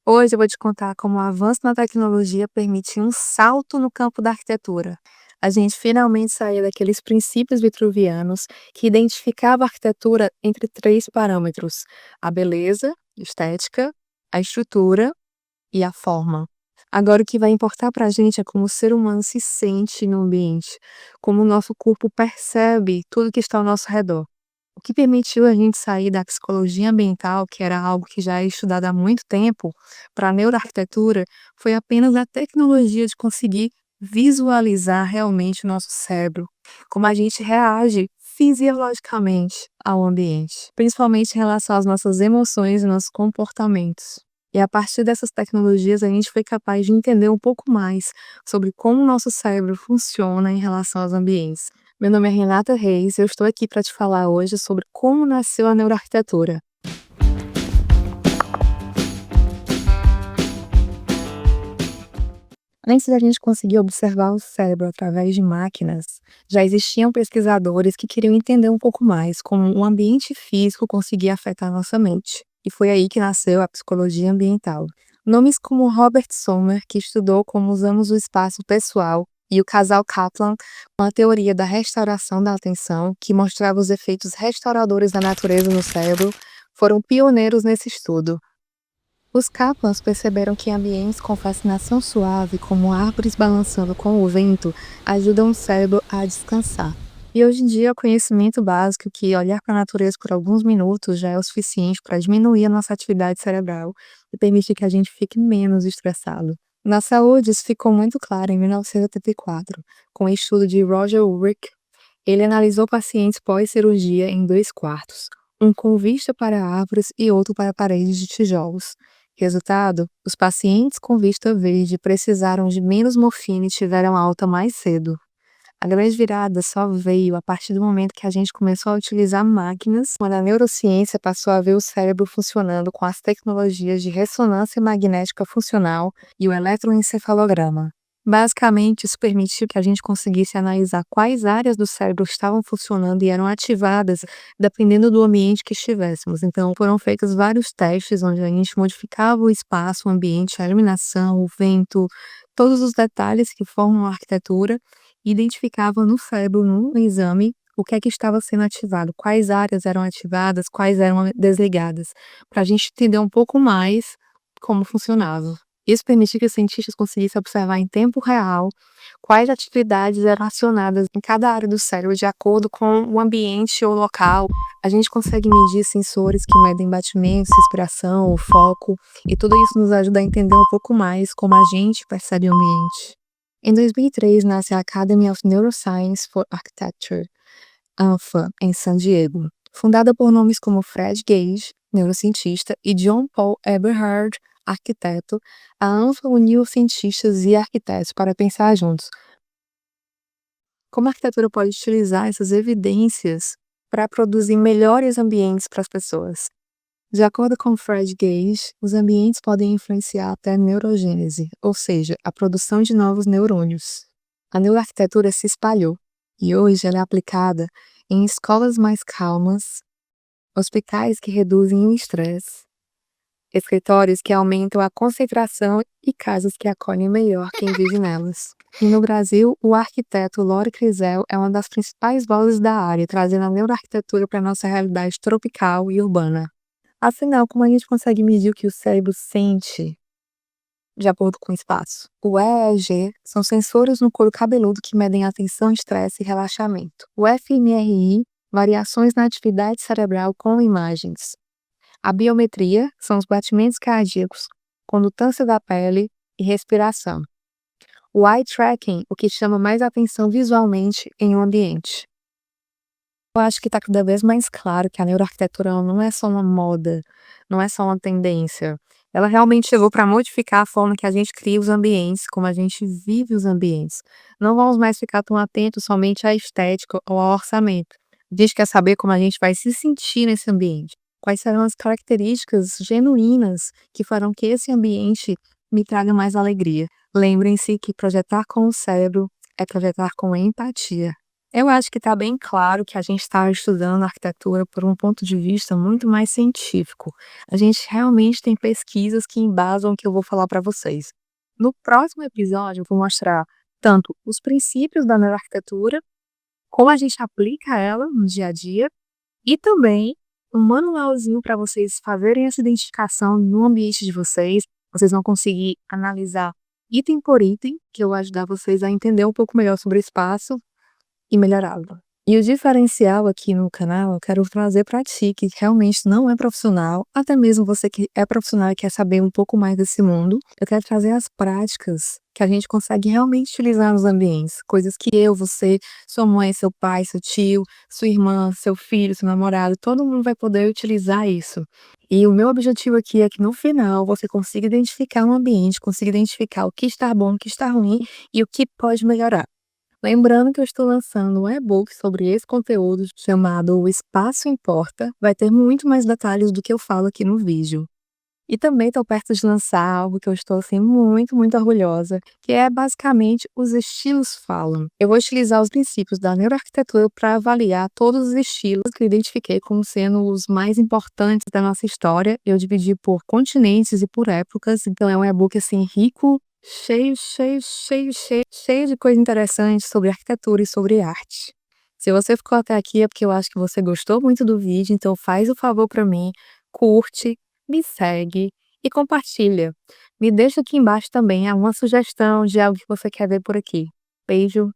Hoje eu vou te contar como o avanço na tecnologia permite um salto no campo da arquitetura. A gente finalmente saiu daqueles princípios vitruvianos que identificavam a arquitetura entre três parâmetros: a beleza, estética, a estrutura e a forma. Agora, o que vai importar para a gente é como o ser humano se sente no ambiente, como o nosso corpo percebe tudo que está ao nosso redor. O que permitiu a gente sair da psicologia ambiental, que era algo que já é estudado há muito tempo, para a neuroarquitetura, foi apenas a tecnologia de conseguir visualizar realmente o nosso cérebro, como a gente reage fisiologicamente ao ambiente, principalmente em relação às nossas emoções e nossos comportamentos. E a partir dessas tecnologias, a gente foi capaz de entender um pouco mais sobre como o nosso cérebro funciona em relação aos ambientes. Meu nome é Renata Reis e eu estou aqui para te falar hoje sobre como nasceu a neuroarquitetura. Antes da gente conseguir observar o cérebro através de máquinas, já existiam pesquisadores que queriam entender um pouco mais como o ambiente físico conseguia afetar nossa mente. E foi aí que nasceu a psicologia ambiental. Nomes como Robert Sommer, que estudou como usamos o espaço pessoal, e o casal Kaplan, com a teoria da restauração da atenção, que mostrava os efeitos restauradores da natureza no cérebro, foram pioneiros nesse estudo. Os Kaplans perceberam que ambientes com fascinação suave, como árvores balançando com o vento, ajudam o cérebro a descansar. E hoje em dia, o conhecimento básico que olhar para a natureza por alguns minutos já é o suficiente para diminuir a nossa atividade cerebral e permitir que a gente fique menos estressado. Na saúde, isso ficou muito claro em 1984, com o estudo de Roger Ulrich. Ele analisou pacientes pós-cirurgia em dois quartos, um com vista para árvores e outro para paredes de tijolos. Resultado: os pacientes com vista verde precisaram de menos morfina e tiveram alta mais cedo. A grande virada só veio a partir do momento que a gente começou a utilizar máquinas, quando a neurociência passou a ver o cérebro funcionando com as tecnologias de ressonância magnética funcional e o eletroencefalograma. Basicamente, isso permitiu que a gente conseguisse analisar quais áreas do cérebro estavam funcionando e eram ativadas dependendo do ambiente que estivéssemos. Então, foram feitos vários testes onde a gente modificava o espaço, o ambiente, a iluminação, o vento, todos os detalhes que formam a arquitetura, e identificava no cérebro, num exame, o que é que estava sendo ativado, quais áreas eram ativadas, quais eram desligadas, para a gente entender um pouco mais como funcionava. Isso permitiu que os cientistas conseguissem observar em tempo real quais atividades eram acionadas em cada área do cérebro de acordo com o ambiente ou local. A gente consegue medir sensores que medem batimentos, respiração, o foco, e tudo isso nos ajuda a entender um pouco mais como a gente percebe o ambiente. Em 2003, nasce a Academy of Neuroscience for Architecture, ANFA, em San Diego. Fundada por nomes como Fred Gage, neurocientista, e John Paul Eberhard, arquiteto, a ANFA uniu cientistas e arquitetos para pensar juntos como a arquitetura pode utilizar essas evidências para produzir melhores ambientes para as pessoas. De acordo com Fred Gage, os ambientes podem influenciar até a neurogênese, ou seja, a produção de novos neurônios. A neuroarquitetura se espalhou e hoje ela é aplicada em escolas mais calmas, hospitais que reduzem o estresse, escritórios que aumentam a concentração e casas que acolhem melhor quem vive nelas. E no Brasil, o arquiteto Lore Crisel é uma das principais vozes da área, trazendo a neuroarquitetura para a nossa realidade tropical e urbana. Afinal, como a gente consegue medir o que o cérebro sente de acordo com o espaço? O EEG são sensores no couro cabeludo que medem atenção, estresse e relaxamento. O fMRI, variações na atividade cerebral com imagens. A biometria são os batimentos cardíacos, condutância da pele e respiração. O eye tracking, o que chama mais atenção visualmente em um ambiente. Eu acho que está cada vez mais claro que a neuroarquitetura ela não é só uma moda, não é só uma tendência. Ela realmente chegou para modificar a forma que a gente cria os ambientes, como a gente vive os ambientes. Não vamos mais ficar tão atentos somente à estética ou ao orçamento. A gente quer saber como a gente vai se sentir nesse ambiente. Quais serão as características genuínas que farão que esse ambiente me traga mais alegria. Lembrem-se que projetar com o cérebro é projetar com empatia. Eu acho que está bem claro que a gente está estudando arquitetura por um ponto de vista muito mais científico. A gente realmente tem pesquisas que embasam o que eu vou falar para vocês. No próximo episódio, eu vou mostrar tanto os princípios da neuroarquitetura, como a gente aplica ela no dia a dia, e também um manualzinho para vocês fazerem essa identificação no ambiente de vocês. Vocês vão conseguir analisar item por item, que eu vou ajudar vocês a entender um pouco melhor sobre o espaço e melhorá-lo. E o diferencial aqui no canal, eu quero trazer para ti que realmente não é profissional, até mesmo você que é profissional e quer saber um pouco mais desse mundo, eu quero trazer as práticas que a gente consegue realmente utilizar nos ambientes, coisas que eu, você, sua mãe, seu pai, seu tio, sua irmã, seu filho, seu namorado, todo mundo vai poder utilizar isso. E o meu objetivo aqui é que no final você consiga identificar um ambiente, consiga identificar o que está bom, o que está ruim e o que pode melhorar. Lembrando que eu estou lançando um e-book sobre esse conteúdo chamado O Espaço Importa. Vai ter muito mais detalhes do que eu falo aqui no vídeo. E também estou perto de lançar algo que eu estou assim muito orgulhosa, que é basicamente Os Estilos Falam. Eu vou utilizar os princípios da neuroarquitetura para avaliar todos os estilos que eu identifiquei como sendo os mais importantes da nossa história. Eu dividi por continentes e por épocas, então é um e-book assim rico, cheio de coisa interessante sobre arquitetura e sobre arte. Se você ficou até aqui é porque eu acho que você gostou muito do vídeo, então faz o favor para mim, curte, me segue e compartilha. Me deixa aqui embaixo também uma sugestão de algo que você quer ver por aqui. Beijo.